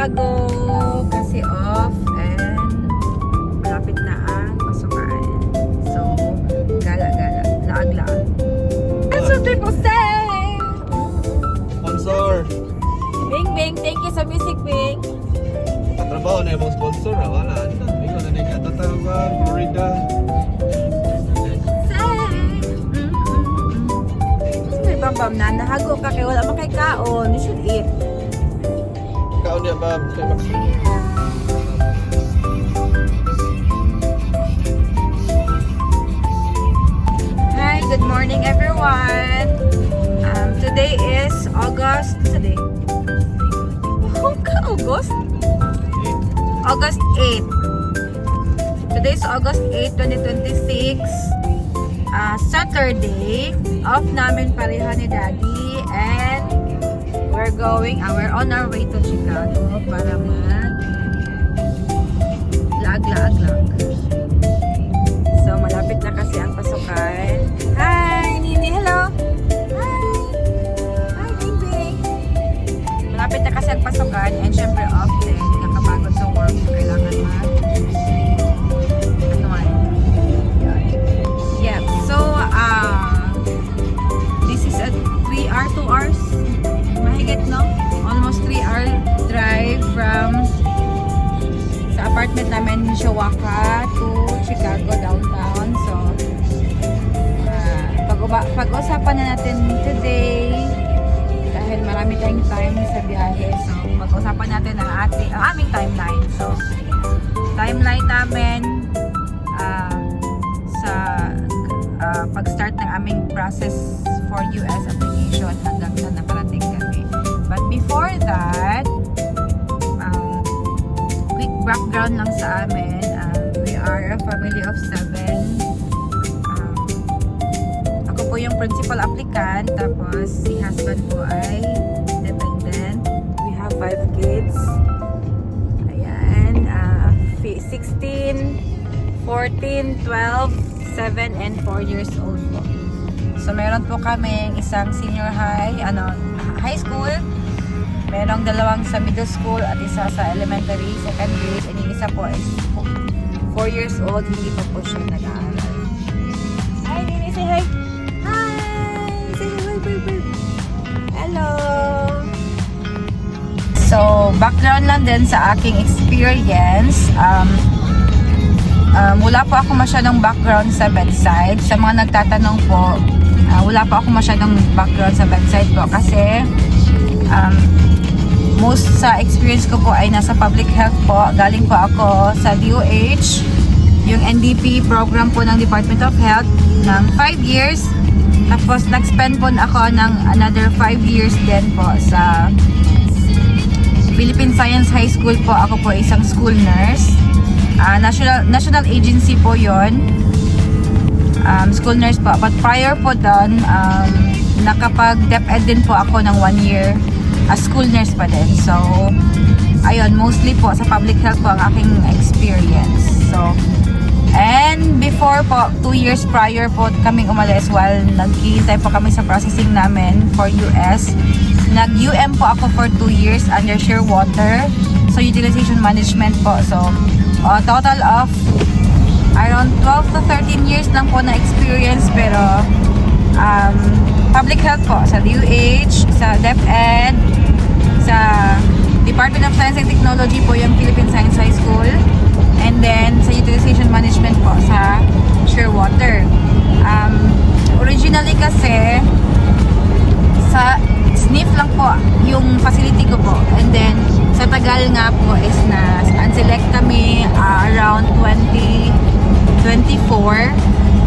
nagbago kasi off and malapit na ang pasukan. So, gala-gala, laag-laag. That's what people say! Sponsor! Bing Bing, thank you sa music, Bing. Katrabaho na yung sponsor na wala. Ikaw na rin katatrabaho, Florida. Bam na nahago ka kay wala man kay kaon, you should eat. Kaon niya ba? Hi, good morning everyone. Today is August. Today. August? August 8. Today is August 8, 2026. Saturday. Off namin pareho ni Daddy and we're on our way to Chicago para lag. So malapit na kasi ang pasukan. Hi Nini, hello. Hi Bing Bing. Malapit na kasi ang pasukan and syempre off din, nakapagod sa work, so kailangan this is a 2 hours mahigit, no? Almost 3-hour drive from sa apartment namin in Shiwaka to Chicago downtown. So pag-usapan na natin today dahil marami tayong time sa biyahe. So pag-usapan natin ang aming timeline. So timeline namin sa pag-start ng aming process for US application hanggang sa nakarating kami. But before that, quick background lang sa amin. We are a family of 7. Ako po yung principal applicant, tapos si husband po ay dependent. We have 5 kids. Ayan, 16, 14, 12, 7 and 4 years old po. So meron po kami isang senior high school. Merong 2 sa middle school at isa sa elementary, secondary, and yung isa po is 4 years old, hindi pa po siya nag-aaral. Hi Nini, say hi. Hi. Say hi. Hello. So background lang din sa aking experience. Wala po ako masyadong background sa bedside. Sa mga nagtatanong po, wala po ako masyadong background sa bedside po kasi most sa experience ko po ay nasa public health po. Galing po ako sa DOH, yung NDP program po ng Department of Health ng 5 years. Tapos nag-spend po ako ng another 5 years din po sa Philippine Science High School po. Ako po isang school nurse. National agency po yon, school nurse po. But prior po doon, nakapag-DepEd din po ako ng 1 year as school nurse pa din. So ayun, mostly po sa public health po ang aking experience. So and before po, 2 years prior po kaming umalis while naghihintay po kami sa processing namin for US. Nag-UM po ako for 2 years under Shearwater, so utilization management po. So total of around 12 to 13 years lang po na experience, pero public health po sa DOH, sa DepEd, sa Department of Science and Technology po yung Philippine Science High School, and then sa utilization management po sa Shearwater. Originally kasi sa SNF lang po yung facility ko po, and then sa tagal nga po is na unselect kami around 2024.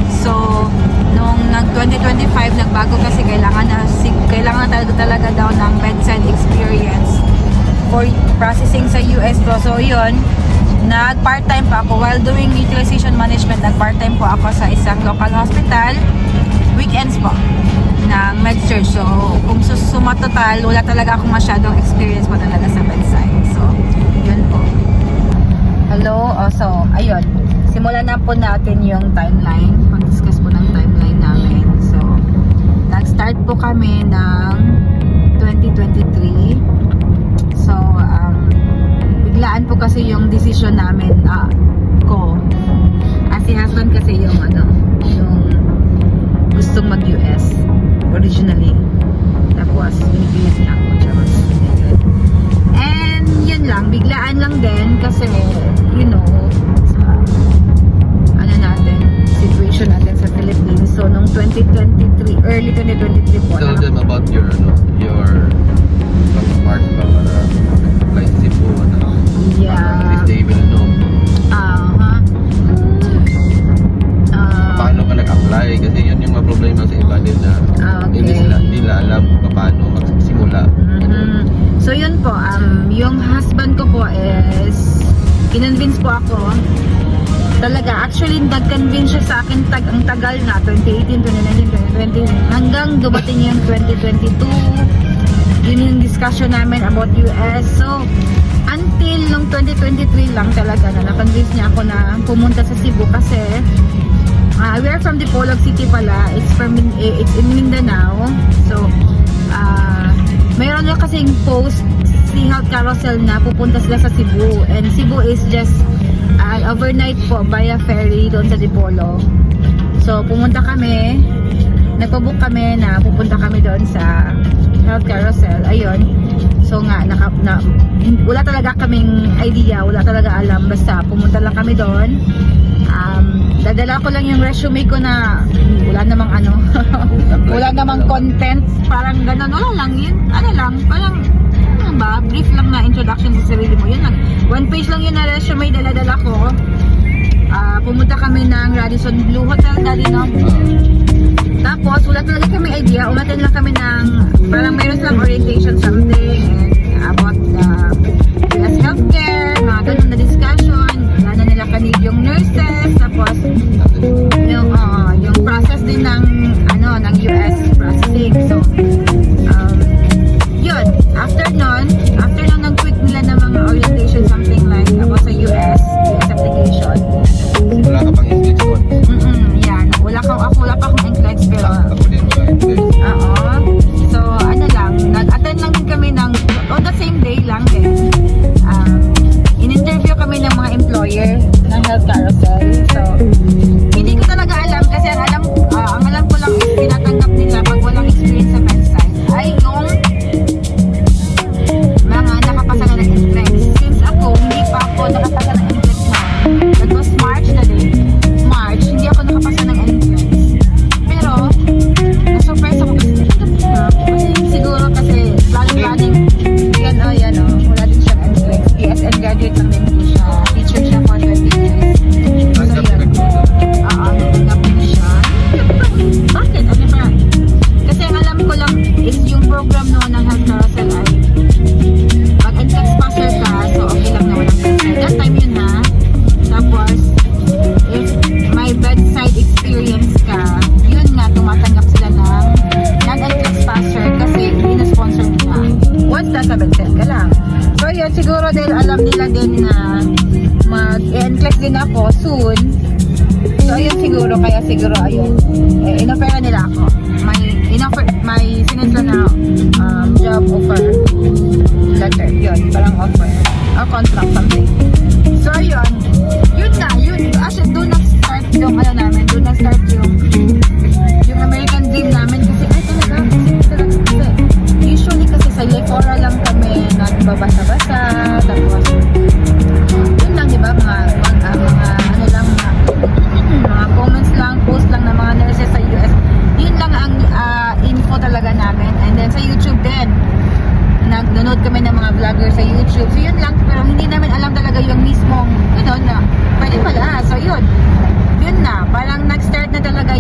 So nung nag-2025 nagbago kasi kailangan na talaga daw ng bedside experience for processing sa US po. So yun, nag-part-time pa ako while doing utilization management. Nag-part-time po ako sa isang local hospital weekends po ng med-surg. So kung sumatotal, wala talaga akong masyadong experience po talaga sa bedside. So yun po. Hello. So ayun, simulan na po natin yung timeline. Pag-discuss po ng timeline namin. So nag-start po kami ng 2023. So biglaan po kasi yung decision namin ko. Si husband kasi yung gustong mag-US originally. Tapos, pinipilit niya ako. Charot. And, yun lang. Biglaan lang din kasi, sa, situation natin sa Philippines. So, nung 2023, early 2023 po. Tell them about your smart apply sa Cebu. Yeah. If they will know. Paano ka nag-apply? Kasi yun yung mga problema sa iba din na hindi nila alam kung paano magsimula. So yun po, yung husband ko po is kinonvince po ako talaga. Actually, nag-convince siya sa akin ang tagal na 2018, 2019, 2020 hanggang dumating yung 2022. Yun yung discussion namin about US. So until nung 2023 lang talaga na na-convince niya ako na pumunta sa Cebu kasi we are from Dipolog City pala. It's in Mindanao. So, mayroon na kasing post si Health Carousel na pupunta sila sa Cebu. And Cebu is just overnight po via ferry doon sa Dipolog. So, pumunta kami. Nagpabook kami na pupunta kami doon sa Health Carousel. Ayun. So nga, wala talaga kaming idea. Wala talaga alam. Basta pumunta lang kami doon. Dadala ko lang yung resume ko na wala namang wala namang content, parang gano'n, wala lang yun, parang brief lang na introduction sa sarili mo, yun lang, 1 page lang yun na resume, dala ko. Pumunta kami ng Radisson Blu Hotel dali, no? Tapos wala talaga kami idea, umattend lang kami ng parang mayroon silang orientation something and about the US healthcare, mga ganun na discussion. Wala na nila kanil yung nurses, tapos yung process din ng US processing. So yun, after nun ng quick nila ng mga orientation something like about sa US application. Wala ka pang English one. Yan, wala pa akong NCLEX pero Ako din wala English. So nag-attend lang din kami ng on the same day lang din. In-interview kami ng mga employer ng Health Carousel. So hindi ko talaga alam kasi ang alam ko lang is tinatanggap nila pag walang experience sa bedside ay yung mga nakapasa na ng NCLEX. Since ako, hindi pa ako nakapasa ng NCLEX na. That was March na din. March, hindi ako nakapasa ng NCLEX. Pero, na-surprise ako kasi siguro kasi planning yan wala din siyang NCLEX. PSN graduate lang din po siya. Teacher siya for 20 years. So, yan. Natanggap din siya. Bakit? Ano ba? Kasi ang alam ko lang is yung program noon ng Health Carousel ay pag NCLEX passer ka, so okay lang na walang bedside. That time yun ha. Tapos, if may bedside experience ka, yun nga, tumatanggap sila ng non-NCLEX passer kasi ina-sponsor nila. Once nasa bedside ka lang. So yun, siguro dahil alam nila din na mag-NCLEX din ako soon. So ayun siguro, kaya siguro ayun. Inofera nila ako. May sinensla na job offer letter. Yun, parang offer. Or contract something. So ayun. Yun na. Actually, doon na-start yung namin. Doon na-start yung American dream namin. Kasi talaga. Usually kasi sa Lefora lang kami nagbabasa-basa. Tapos, yun lang, diba? Mga comments lang, post lang ng mga nurses sa US. Yun lang ang info talaga namin. And then sa YouTube din, nag-download kami ng mga vlogger sa YouTube. So yun lang, pero hindi namin alam talaga yung mismong, na pwede pala. So yun na, parang nag-start na talaga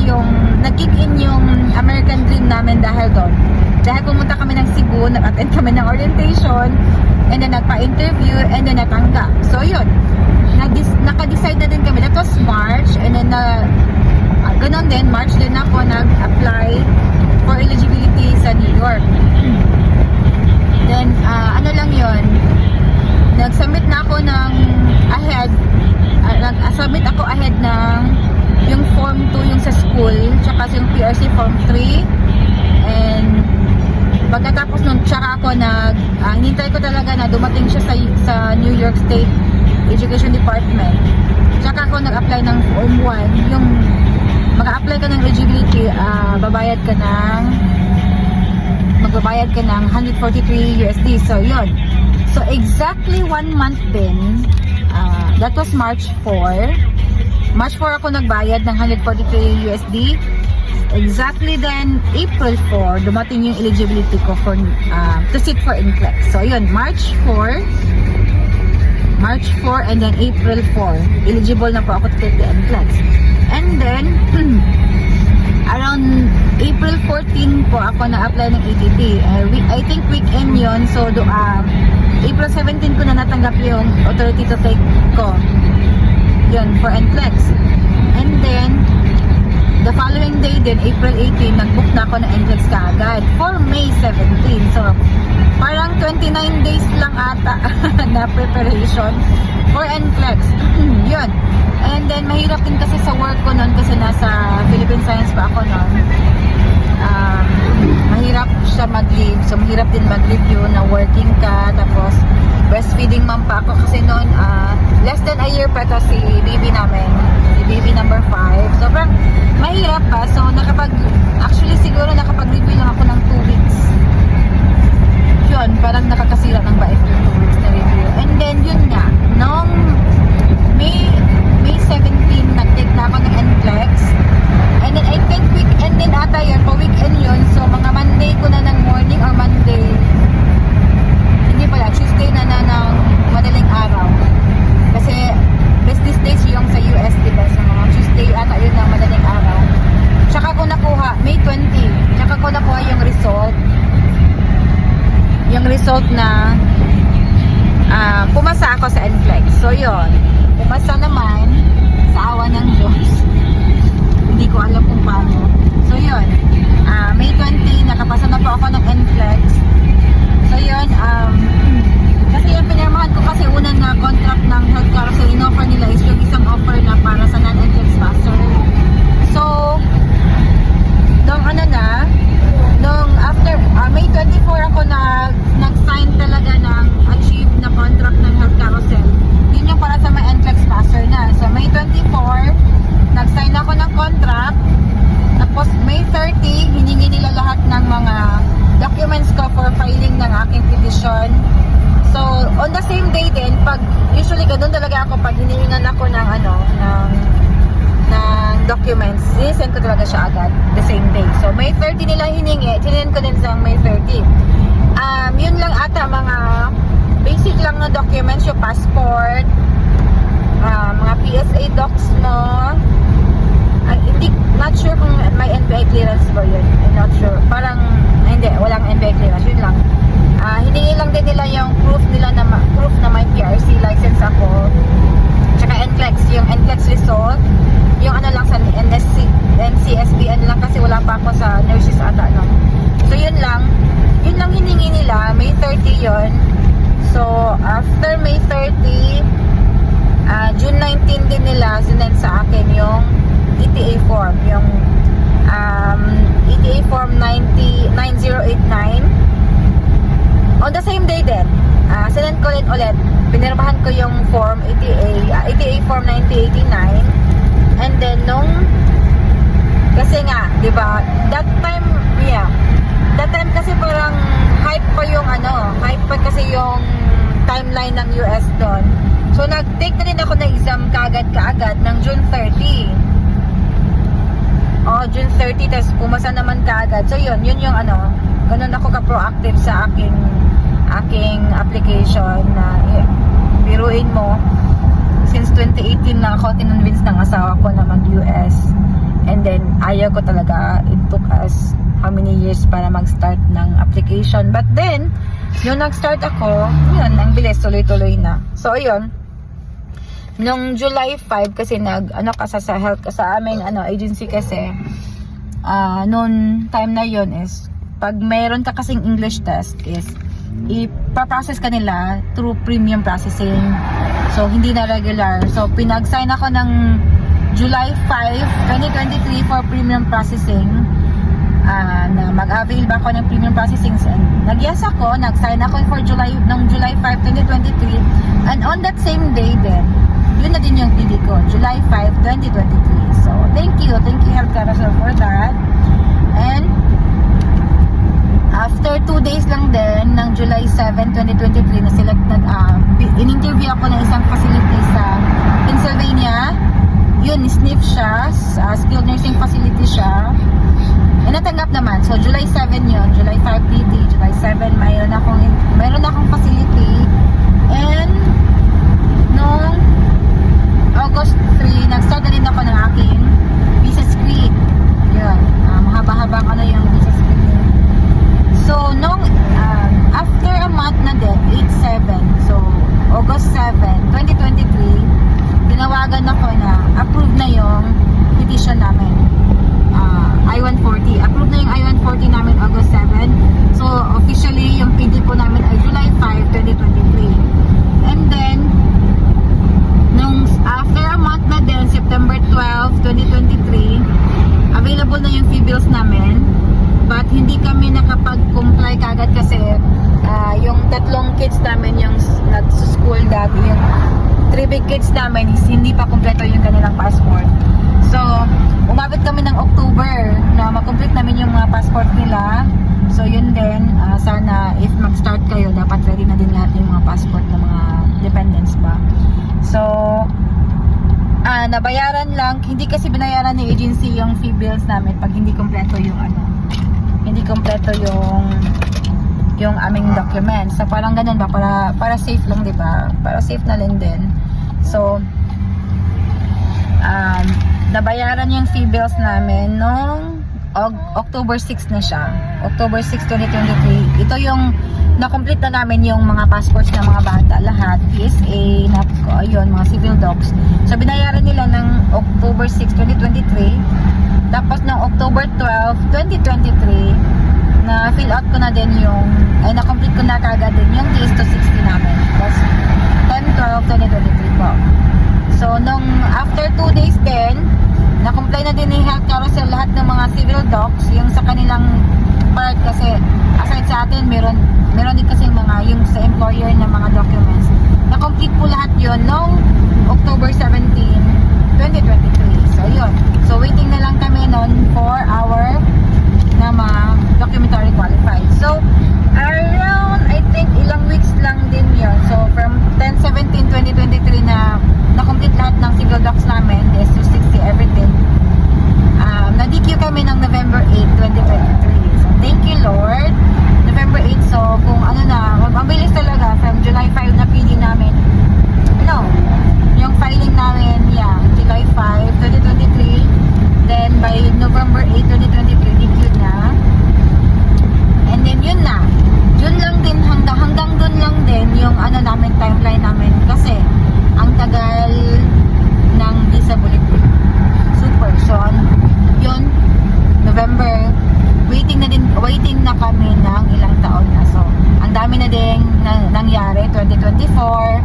nag-kick in yung American dream namin dahil doon. Dahil pumunta kami ng Cebu, nag-attend kami ng orientation, and then nagpa-interview, and then natanggap. So yun, naka-decide na din kami. That was March, and then ganun din, March din ako nag-apply for eligibility sa New York. Then, lang yun, nag-submit na ako ng nag-submit ako ahead ng yung form 2 yung sa school, tsaka yung PRC form 3, and Pagkatapos nun, tsaka ako hinintay ko talaga na dumating siya sa New York State Education Department. Tsaka ako nag-apply ng Form 1. Yung mag-apply ka ng eligibility, magbabayad ka ng 143 USD. So, yun. So, exactly 1 month din. That was March 4. March 4 ako nagbayad ng 143 USD. Exactly then, April 4, dumating yung eligibility ko for to sit for NCLEX. So, yun. March 4, and then April 4. Eligible na po ako to take the NCLEX. And then, around April 14 po ako na-apply ng ATT. I think weekend yon. So, April 17 ko na natanggap yung authority to take ko. Yun, for NCLEX. And then, the following day din, April 18, nag-book na ako ng NCLEX kaagad for May 17. So, parang 29 days lang ata na preparation for NCLEX. Yun. And then, mahirap din kasi sa work ko nun kasi nasa Philippine Science pa ako nun. Mahirap siya mag-leave. So, mahirap din mag-review na working ka. Tapos, breastfeeding mom pa ako kasi noon, less than a year pa ito si baby namin. Si baby number 5. Sobrang mahirap pa. So, actually siguro nakapag-review lang ako ng 2 weeks. Yun, parang nakakasira ng bait yung 2 weeks na review. And then, yun nga, noong May 17, nag-take na ako ng NCLEX. And then, I think weekend din ata yun. Po weekend yun. So, mga Monday ko na ng morning or Monday. Hindi pala, Tuesday na ng madaling araw. Kasi, business days yung sa US, diba? So, mga Tuesday ata yun ng madaling araw. Tsaka ko nakuha, May 20. Tsaka ko nakuha yung result. Yung result na pumasa ako sa NCLEX. So, yun. Pumasa naman sa awa ng Diyos. Hindi ko alam kung paano. So, yun. May 20, nakapasa na po ako ng NCLEX. So, yun. Kasi yung pinirmahan ko kasi unang na contract ng health carousel, in-offer nila is yung isang offer na para sa non-NCLEX passer. So, nung after May 24 ako nag-sign talaga ng achieve na contract ng health carousel. Yun yung para sa mga NCLEX passer na. So, May 24, nag-sign ako ng contract. Tapos, May 30, hiningi nila lahat ng mga documents ko for filing ng aking petition. So, on the same day din, usually ganun talaga ako pag hinihingan ako ng documents, send ko talaga siya agad the same day. So, May 30 nila hiningi, sinend ko din sa May 30. Yun lang ata, mga basic lang na documents, yung passport, mga PSA docs mo. Not sure kung may NBI clearance ba yun. I'm not sure. Parang, hindi, walang NBI clearance. Yun lang. Hiningi lang din nila yung proof na may PRC license ako. Tsaka NCLEX, yung NCLEX result. Yung lang sa NCSBN lang kasi wala pa ako sa nurses ata, no? So, yun lang hiningi nila. May 30 yun. So, after May 30, June 19 din nila sinend sa akin yung ETA form. Yung ETA form 9089. On the same day din, sinend ko ulit. Pinirmahan ko yung form ETA form 9089. And then, kasi nga, di ba, that time kasi parang hype pa kasi yung timeline ng US doon. So, nag-take na rin ako ng exam kaagad ng June 30. June 30, tapos pumasa naman kaagad. So, yun yung ganun ako ka-proactive sa aking application na, biruin mo, since 2018 na ako tinonvince ng asawa ko na mag-US. And then, ayaw ko talaga. It took us how many years para mag-start ng application. But then, yung nag-start ako, yun, ang bilis, tuloy-tuloy na. So, yun. Nung July 5, kasi sa health, sa aming agency kasi, noon time na yun is, pag mayroon ka kasing English test is, ipaprocess ka nila through premium processing. So, hindi na regular. So, pinag-sign ako ng July 5, 2023 for premium processing. na mag-avail ba ako ng premium processing. And nag-yes ako, nag-sign ako for July 5, 2023. And on that same day din, yun na din yung PD ko, July 5, 2023. So, thank you Health Carousel for that. And after 2 days lang din, ng July 7, 2023, na-select na, in-interview ako ng isang facility sa Pennsylvania. Yun, sniff siya, skilled nursing facility siya. And natanggap naman. So, July 7 yun. July 5 PD. July 7, mayroon akong facility. And, noong August 3, nag-start na rin ako ng aking visa screen. Yun. Mahaba-habang yung visa screen. So, noong, after a month na din, 8-7. So, August 7, 2023, tinawagan ako na approved na yung petition namin. I-140. Approved na yung I-140 namin August 7. So, officially, yung PD po namin ay July 5, 2023. And then, after a month na din, September 12, 2023, available na yung fee bills namin. But, hindi kami nakapag-comply kagad kasi yung 3 kids namin, yung nag-school dati, yung 3 big kids namin, hindi pa kompleto yung kanilang passport. So, umabot kami ng October na makomplete namin yung mga passport nila. So, yun din. Sana if mag-start kayo, dapat ready na din lahat yung mga passport ng mga dependents ba. So, nabayaran lang. Hindi kasi binayaran ni agency yung fee bills namin pag hindi kompleto yung hindi kompleto yung aming documents. So, parang ganun ba? Para safe lang, di ba? Para safe na lang din. So, nabayaran yung fee bills namin noong October 6 na siya. October 6, 2023. Ito yung na-complete na namin yung mga passports ng mga bata. Lahat. PSA, NAPCO, ayun, mga civil docs. So, binayaran nila ng October 6, 2023. Tapos ng October 12, 2023, na-fill out ko na din na-complete ko na kagad din yung DS 260 namin. Tapos, 10, 12, 2023 po. So, after 2 days din, na-comply na din ni Health Carousel lahat ng mga civil docs, yung sa kanilang part kasi, aside sa atin, meron din kasi yung sa employer na mga documents. Na-complete po lahat yun noong October 17, 2023. So, yun. So, waiting na lang kami noon for our na mga documentary qualified. So, around, I think, ilang weeks lang din yun. So, from 10/17/2023 na-complete lahat ng civil docs namin, DS260, everything. Na-DQ kami ng November 8, 2023. So, thank you, Lord. November 8, so, kung mabilis talaga, from July 5 na PD namin. Yung filing namin, July 5, 2023. Then, by November 8, 2023, DQ na. And then, yun na. Yun lang din, hanggang dun lang din yung namin, timeline namin. Kasi, ang tagal ng disability. Super. So, yun, November, waiting na kami ng ilang taon na. So, ang dami na din nangyari. 2024,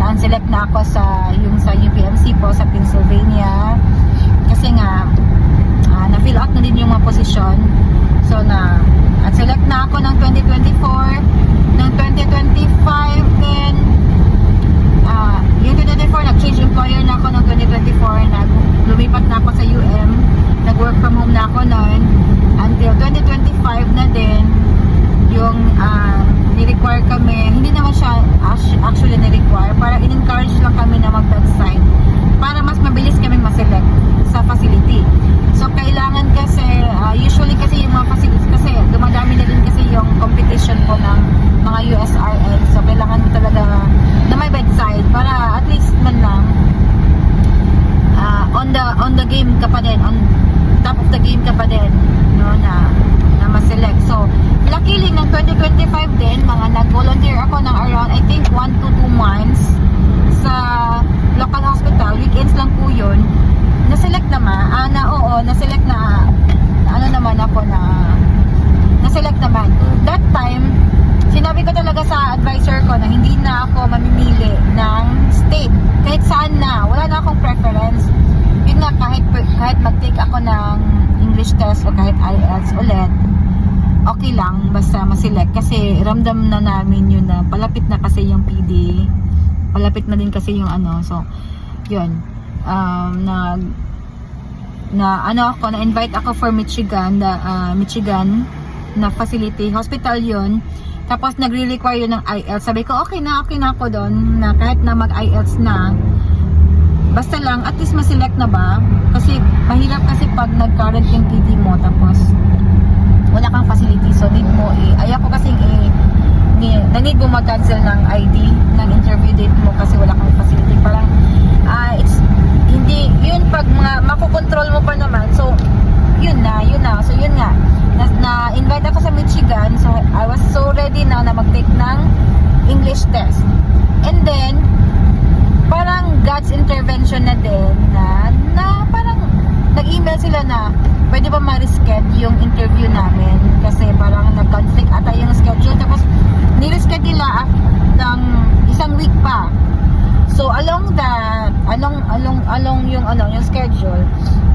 na-select na ako sa UPMC po sa Pennsylvania. Kasi nga, na-fill out na din yung mga posisyon. So, select na ako ng 2024. Ng 2025, then, yung 2024, nag-change employer na ako ng 2024. Lumipat na ako sa UM. Nag-work from home na ako noon. Until 2025 na din, yung ni-require kami, hindi naman siya actually ni-require, para in-encourage lang kami na mag-bedside para mas mabilis kami ma-select sa facility. So, kailangan kasi, usually kasi yung mga facilities, kasi dumadami na din kasi yung competition po ng mga USRL. So, kailangan mo talaga na may bedside para at least man lang on the game ka pa din, on top of the game ka pa din, na ma-select. So, luckily, ng 2025 din, mga nag-volunteer ako ng around, I think, 1 to 2 months sa local hospital. Weekends lang po yun. Na-select naman. Na-select na, naman ako na-select naman. That time, sinabi ko talaga sa advisor ko na hindi na ako mamimili ng state. Kahit saan na. Wala na akong preference. Yun nga, kahit mag-take ako ng English test o kahit IELTS ulit, okay lang, basta maselect. Kasi ramdam na namin yun na palapit na kasi yung PD. Palapit na din kasi yung ano. So, yun. Na-invite ako for Michigan na facility. Hospital yun. Tapos nagre-require yun ng IELTS. Sabi ko, okay na ako doon. Na kahit na mag-IELTS na, basta lang, at least maselect na ba? Kasi mahirap kasi pag nag-current yung PD mo, tapos wala kang facility, so need mo ayaw ko kasi na-need mo mag-cancel ng ID ng interview date mo kasi wala kang facility. Parang it's hindi yun, pag mga makokontrol mo pa naman, so yun na. So yun nga, na-invite ako sa Michigan, so I was so ready na mag-take ng English test. And then parang God's intervention na din na parang nag-email sila na pwede ba ma-reschedule yung interview namin kasi parang nag-conflict ata yung schedule, tapos ni-reschedule nila ng isang week pa. So along yung schedule,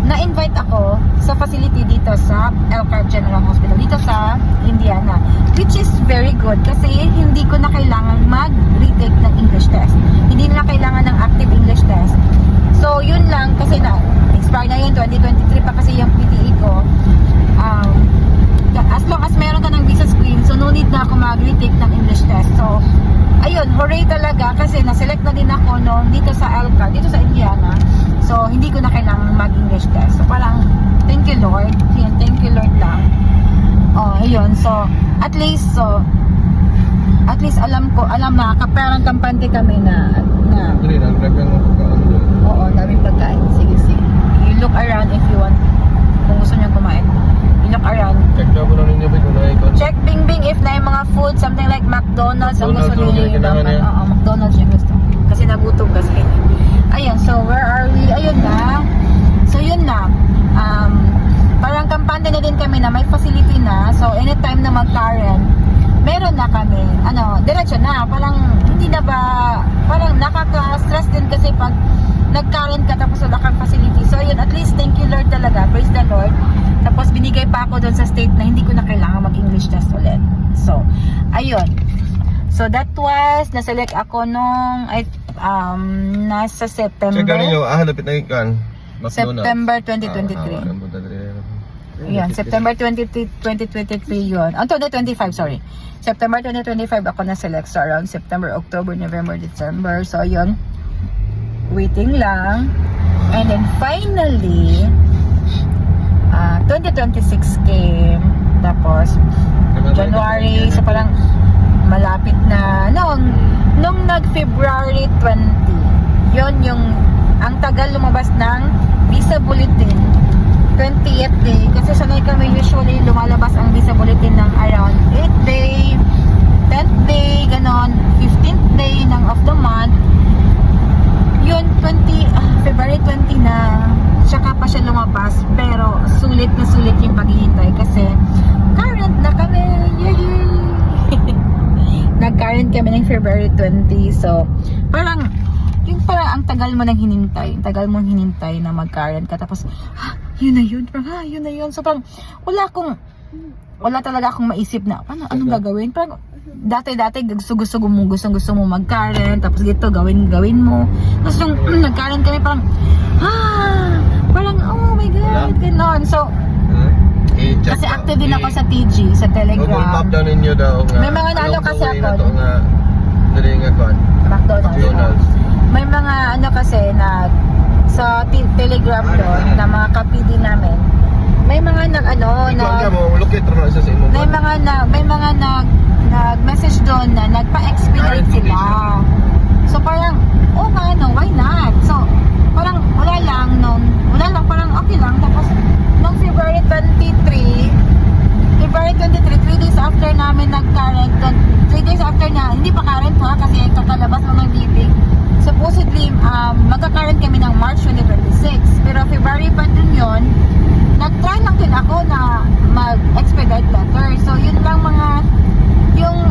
na-invite ako sa facility dito sa Elkhart General Hospital dito sa Indiana, which is very good kasi hindi ko na kailangan mag-retake ng English test. Hindi na kailangan ng active English test. So yun lang kasi expire na yun, 2023 pa kasi yung PTE ko. As long as meron ka ng visa screen, so no need na ako mag-retake ng English test. So ayun, hooray talaga kasi na-select na din ako dito sa Elkhart, dito sa Indiana. So hindi ko na kailangan mag-English test. So parang thank you Lord. Thank you Lord lang. Ayun, so at least alam na parang kampante kami na oo, daming pagkain. Sige. You look around if you want, kung gusto niyo kumain. You look around. Check na po na ninyo kung na-icon. Check Bing if na yung mga food, something like McDonald's ang gusto McDonald's, niyo. Oo, McDonald's yung gusto. Kasi nagutom kasi. Ayun, so where are we? Ayun na. So yun na. Parang kampante na din kami na may facility na. So anytime na mag-current, meron na kami. Diretso na. Parang hindi na ba, parang nakaka-stress din kasi pag nag-current ka tapos wala kang facility. So ayun, at least thank you Lord talaga. Praise the Lord. Tapos binigay pa ako doon sa state na hindi ko na kailangan mag-English test ulit. So, ayun. So that was, na-select ako nasa September. Check na ninyo, lapit na ikan. September 2023. Yan, September 2023 yun. 2025, sorry. September 2025 ako na-select. So around September, October, November, December. So yun, waiting lang. And then finally, 2026 came. Tapos, January, so parang malapit na. Nung nag-February 20, yun yung, ang tagal lumabas ng visa bulletin. 20th day, kasi sanay kami usually lumalabas ang visa bulletin ng around 8th day, 10th day, ganon, 15th day ng of the month. Yun, February 20 na, tsaka pa siya lumabas, pero sulit na sulit yung paghihintay kasi current na kami. Yay! Nag-current kami ng February 20, so parang yung parang ang tagal mo nang hinintay, na mag-current ka, tapos yun na yun, parang yun na yun. So parang wala talaga akong maisip na anong gagawin. Parang dati gusto mo mag-current, tapos gito gawin mo. Tapos yung nag-current kami, parang oh my god, ganon. So kasi active din ako sa TG, sa Telegram. Pop down ninyo daw nga. May mga nalo kasi ako. McDonald's. May mga kasi na sa Telegram doon na mga kapidi namin. May mga nag-message doon na nagpa-expedite sila. So parang why not? So parang wala lang, parang okay lang. Tapos nung February 23, 3 days after namin nag-current, 3 days after na, hindi pa current pa kasi kakalabas mo ng bibig. Supposedly, magka-current kami ng March 2026. Pero February pa din yun, nag-try lang din ako na mag-expedite letter. So, yun lang yung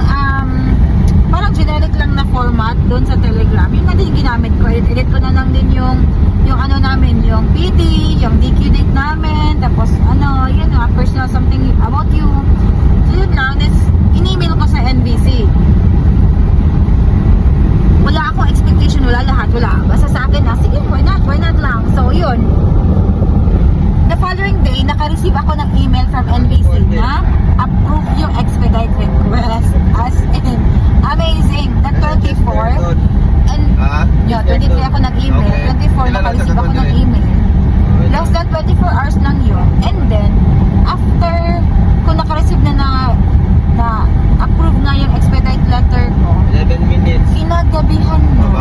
parang generic lang na format doon sa Telegram. Yun na din ginamit ko. Edit ko na lang din yung PD, yung DQ date namin, tapos know something about you. So yun lang, in-email ko sa NBC. Wala akong expectation, wala lahat, wala. Basta sa akin na, sige, why not lang. So yun. The following day, naka-receive ako ng email from NBC na approve yung expedite request. As in, amazing. The 24, and yun, 23 ako nag-email, 24 naka-receive ako ng email. Less than 24 hours lang yun. And then, after ko naka-receive na approve na yung expedite letter ko, 11 minutes. kinagabihan mo.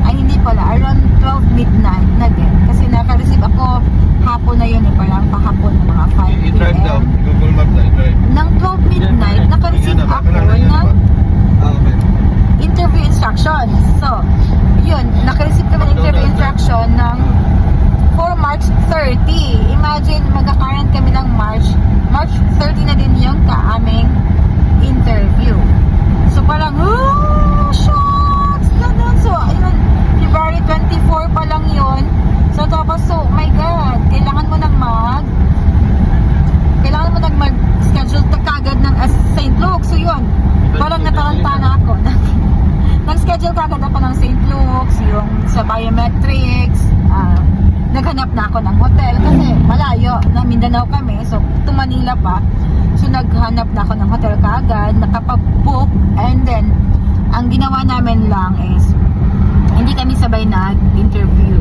Ay, hindi pala. Around 12 midnight na din. Kasi naka-receive ako hapon na yun eh. Parang pahapon na mga 5 I-drive daw. p.m. Google Maps na i-drive. Nang 12 midnight, naka-receive ako ng interview instructions. So, yun. Naka-receive kami ng interview instruction ng for March 30. Imagine, magkakaroon kami ng March 30 na din yung kaaming interview. So, parang, oh, shucks! Ganun. So, ayun, February 24 pa lang yun. So, tapos, oh my God, kailangan mo nang mag-schedule kagad ng St. Luke's. So, yun, parang nataranta na ako. Nag-schedule kagad ako ng St. Luke's, yung sa biometrics, naghanap na ako ng hotel kasi malayo, na Mindanao kami, so to Manila pa. So naghanap na ako ng hotel kaagad, nakapag-book, and then ang ginawa namin lang is hindi kami sabay nag-interview.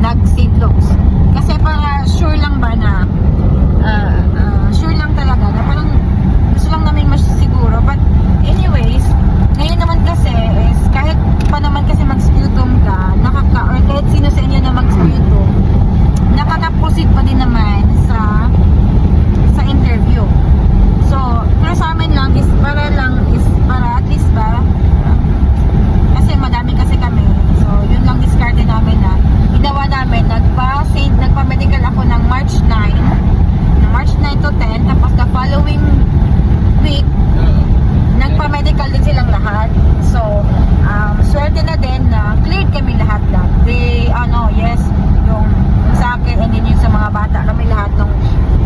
Nag-St. Luke's. Kasi para sure lang ba na sure lang talaga na parang gusto lang namin mas siguro. But anyways, ngayon naman kasi is kahit pa naman kasi mag-sputum ka, or kahit sino sa inyo na mag-sputum, nakaka-proceed pa din naman sa interview. So, pero sa amin lang is para at least ba, kasi madami kasi kami. So, yun lang discarded namin na ginawa namin, nagpa-medical ako ng March 9 to 10, tapos the following week, nagpa-medical din silang lahat. So, swerte na din na cleared kami lahat that day. Yes, yung sa akin and then yung sa mga bata, kami lahat nung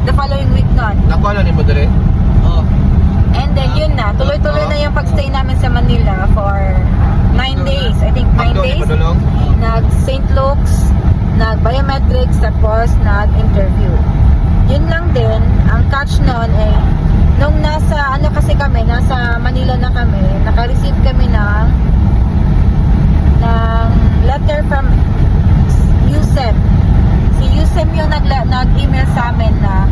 the following week nun. Nakuha ni mo dali? Oo. And then yun na, tuloy-tuloy na yung pagstay namin sa Manila for 9 days. I think 9 days. Nag-St. Luke's, nag-biometrics, tapos nag-interview. Yun lang din, ang catch nun eh, nung nasa Manila na kami, naka-receive kami ng letter from USEM. Si USEM yung nag-email sa amin na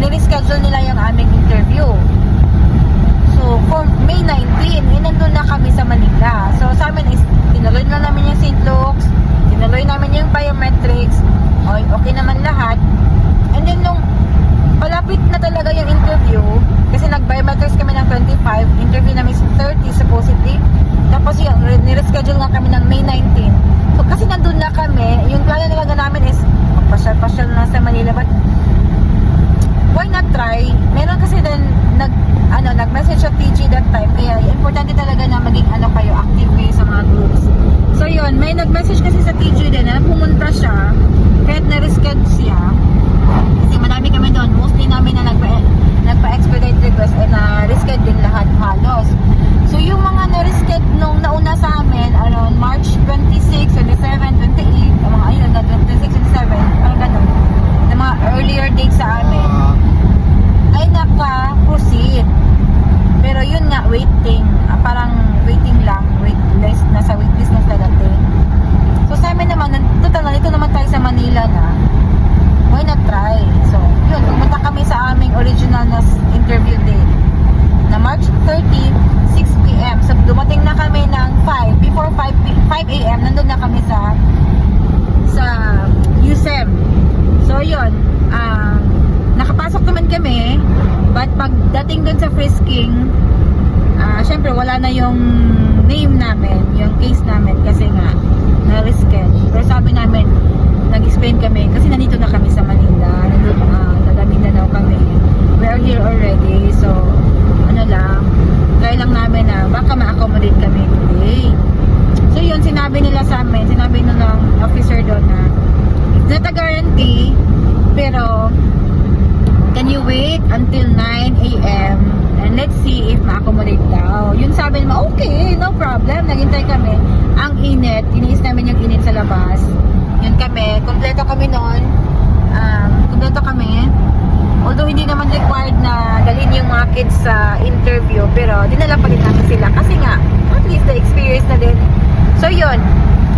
nireschedule nila yung aming interview. So, for May 19, nandun na kami sa Manila. So, sa amin is, tinuloy na namin yung St. Luke's, tinuloy namin yung biometrics, okay naman lahat. And then, nung palapit na talaga yung interview, kasi nag-biometrics kami ng 25, interview namin sa 30 supposedly, tapos yung nireschedule nga kami ng May 19. So, kasi nandun na kami, yung plano talaga namin is, magpasyal-pasyal na sa Manila, but why not try? Meron kasi din nag-message sa TG that time, kaya importante talaga na maging kayo, active kayo sa mga groups. So yun, may nag-message kasi sa TG din na pumunta siya, kahit na-reschedule siya, kasi marami kami doon, mostly namin na nagpa-expedite request ay na-reschedule din lahat halos. So yung mga na-reschedule nung nauna sa amin, around March 26, 27, 28, mga ayun, 26, 27, parang ganun, na mga earlier dates sa amin, ay naka-proceed. Pero yun nga, waiting. Parang waiting lang, waitlist, nasa waitlist na sila dati. So sa amin naman, nandito naman tayo sa Manila na, why not try? So, yun, pumunta kami sa aming original na interview date na March 30, 6 p.m. So, dumating na kami ng 5, before 5 a.m., nandun na kami sa USEM. So, yun, nakapasok naman kami, but pagdating dun sa frisking, syempre wala na yung name namin, yung case namin, kasi nga, na-reschedule. Pero sabi namin, nag-explain kami, kasi nandito na kami sa Manila, Mindanao kami, we are here already, so, try lang namin na baka ma-accommodate kami today. So yun, sinabi nila sa amin, sinabi nung officer doon na, it's not a guarantee, Pero, can you wait until 9 a.m. and let's see if ma-accommodate daw. Yun sabi naman, okay, no problem. Naghintay kami. Ang init, tiniis namin yung init sa labas. Yun kami, kompleto kami noon. Kompleto kami. Although hindi naman required na dalhin yung mga kids sa interview, pero dinala pa rin namin sila. Kasi nga, at least the experience na din. So yun,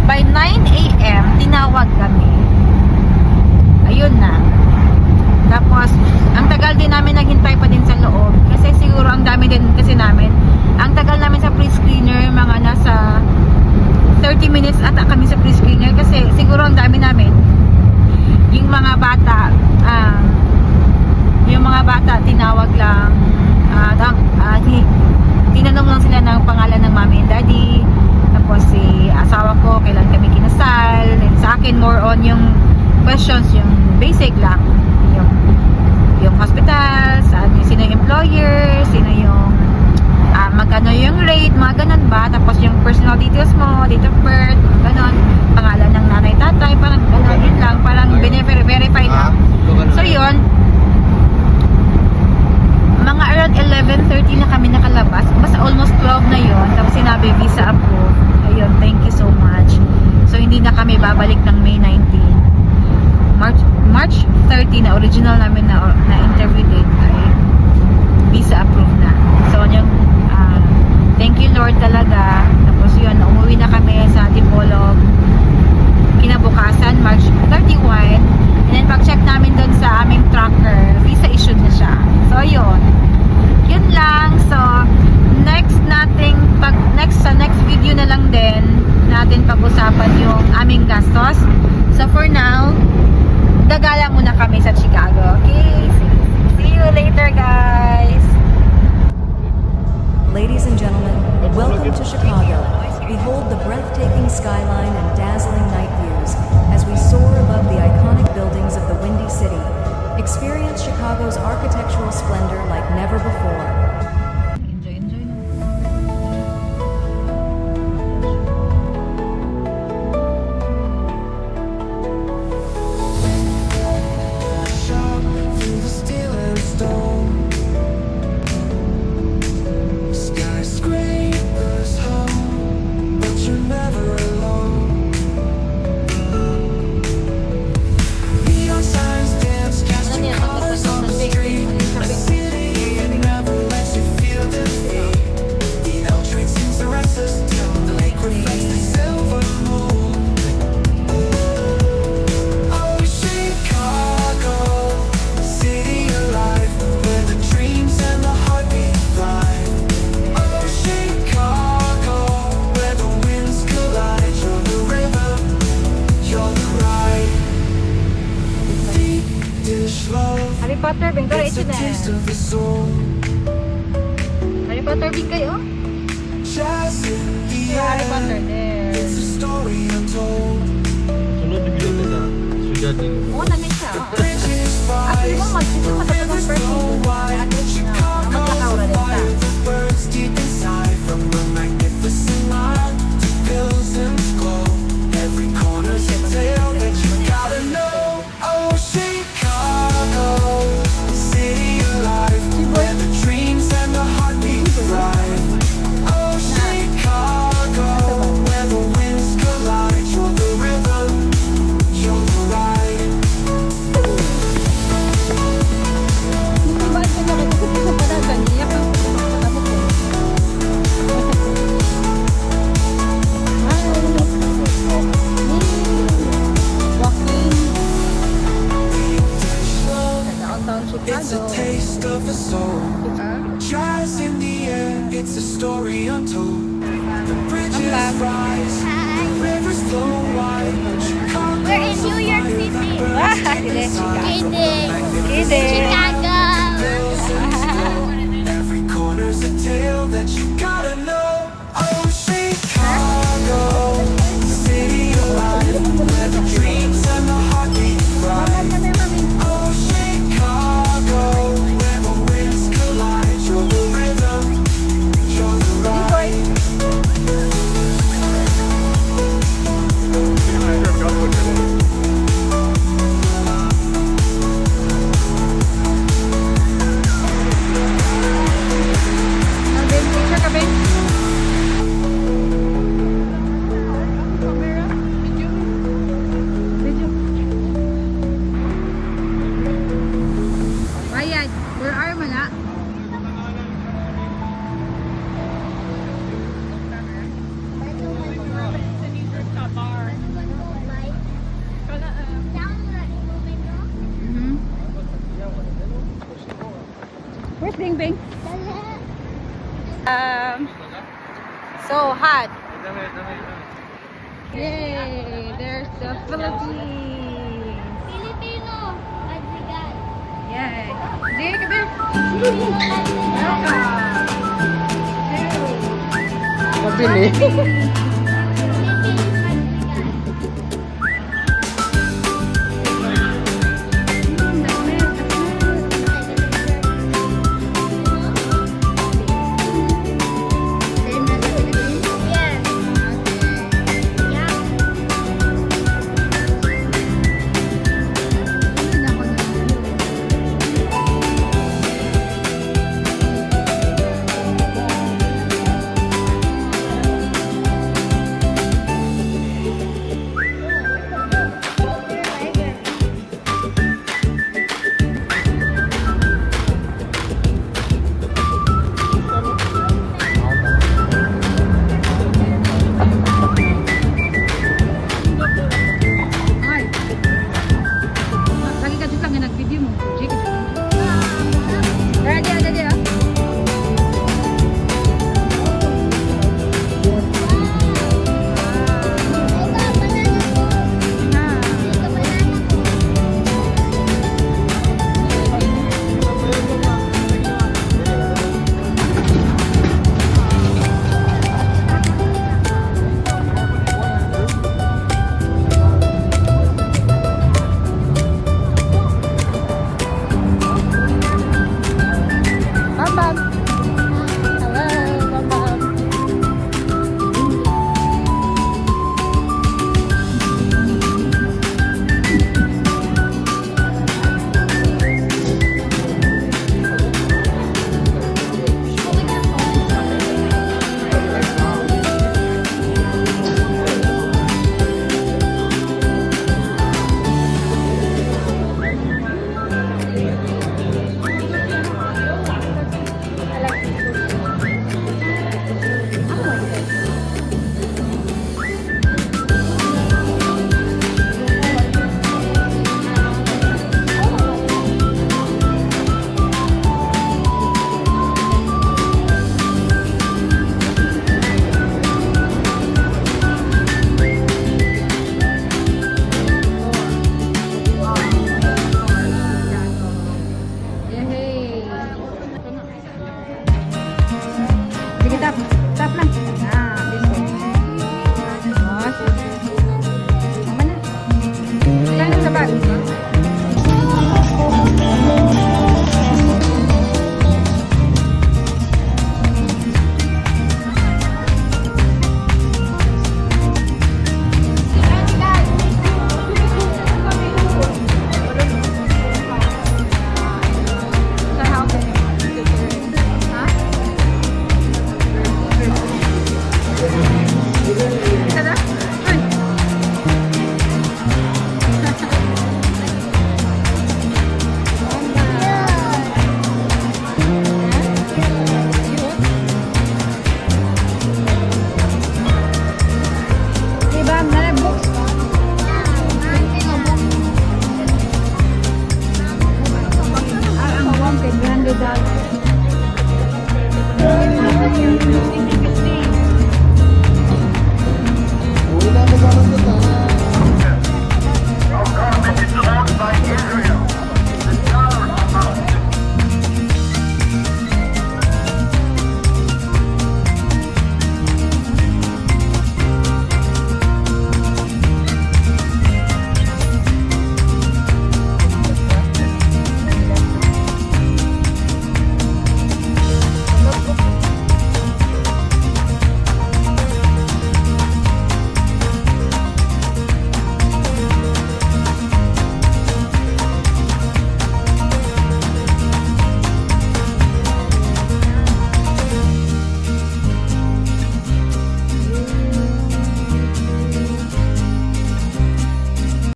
by 9 a.m., tinawag kami. Ayun na. Tapos, ang tagal din namin naghintay pa din sa loob. Kasi siguro ang dami din kasi namin. Ang tagal namin sa pre-screener, mga nasa 30 minutes ata kami sa pre-screener. Kasi siguro ang dami namin. Yung mga bata, tinawag lang. Tinanong lang sila ng pangalan ng mommy and daddy. Tapos si asawa ko, kailan kami kinasal. And sa akin, more on yung questions, yung basic lang. Yung hospital, sino yung employer, sino yung magkano yung rate, mga ganun ba. Tapos yung personal details mo, date of birth, ganun, pangalan ng nanay, tatay, parang ganun, yun lang, parang verify lang. So yun, mga around 11:30 na kami nakalabas, basta almost 12 na yun. Tapos sinabi visa approved. Ayun, thank you so much. So hindi na kami babalik ng May 19. March 30 na original namin na interview date ay visa approved na. So yung thank you Lord talaga. Tapos yun, umuwi na kami sa Dipolog kinabukasan, March 31. And then pag check namin doon sa aming tracker, visa issued na siya. So yun lang. So next video na lang din natin pag-usapan yung aming gastos. So for now, gagala muna kami sa Chicago. Okay? See you later, guys! Ladies and gentlemen, welcome to Chicago. Behold the breathtaking skyline and dazzling night views as we soar above the iconic buildings of the Windy City. Experience Chicago's architectural splendor like never before. Enjoy. Through the steel and stone, skyscrapers hum, but you're never alone. Neon signs dance, casting colors on the street. A city that never lets you feel defeat. The L train sings the restless tune. The lake reflects the silver moon. Oh, Chicago, city alive, where the dreams and the heartbeat thrive. Oh, Chicago, where the winds collide. You're the river, you're the ride. Deep dish love, Harry Potter, Bing, it's a taste of the soul. Harry Potter, Bing kayo? Jazz in the Harry Potter, air, there. it's a story untold. Sunod yung bilog na siyudad din. Oo, namin siya. Bridges Actually, rise, mo mag-sito ka sa rivers flow wide. Chicago's magkakaura din alive ta. with the birds deep inside. From a magnificent line to Pilsen's glow, every corner's a tale that you gotta know. Oh, Chicago, city alive, where the dreams and the heartbeat thrive. Oh, Chicago, where the winds collide. You're the river, you're the ride. Bakit ka nakikita sa pala kanina pa? Ano po? Walking sa downtown It's a Chicago. taste of the soul. Jazz in the air, it's a story untold. The bridges rise, rivers flow wide. Chicago's We're in New York alive, City. birds deep inside. Kidding. Magnificent Chicago. Pilsen's glow. Every corner's a tale that you gotta know. Oh, Chicago, city alive, where the dreams and the heartbeat thrive. Oh, Chicago, where the winds collide. You're the rhythm, you're the ride. Bing Bing. So hot. Yay! There's the Philippines. Filipino, Madrigal. Yay! Sige, come here. Filipino, Madrigal. Welcome. Mabili.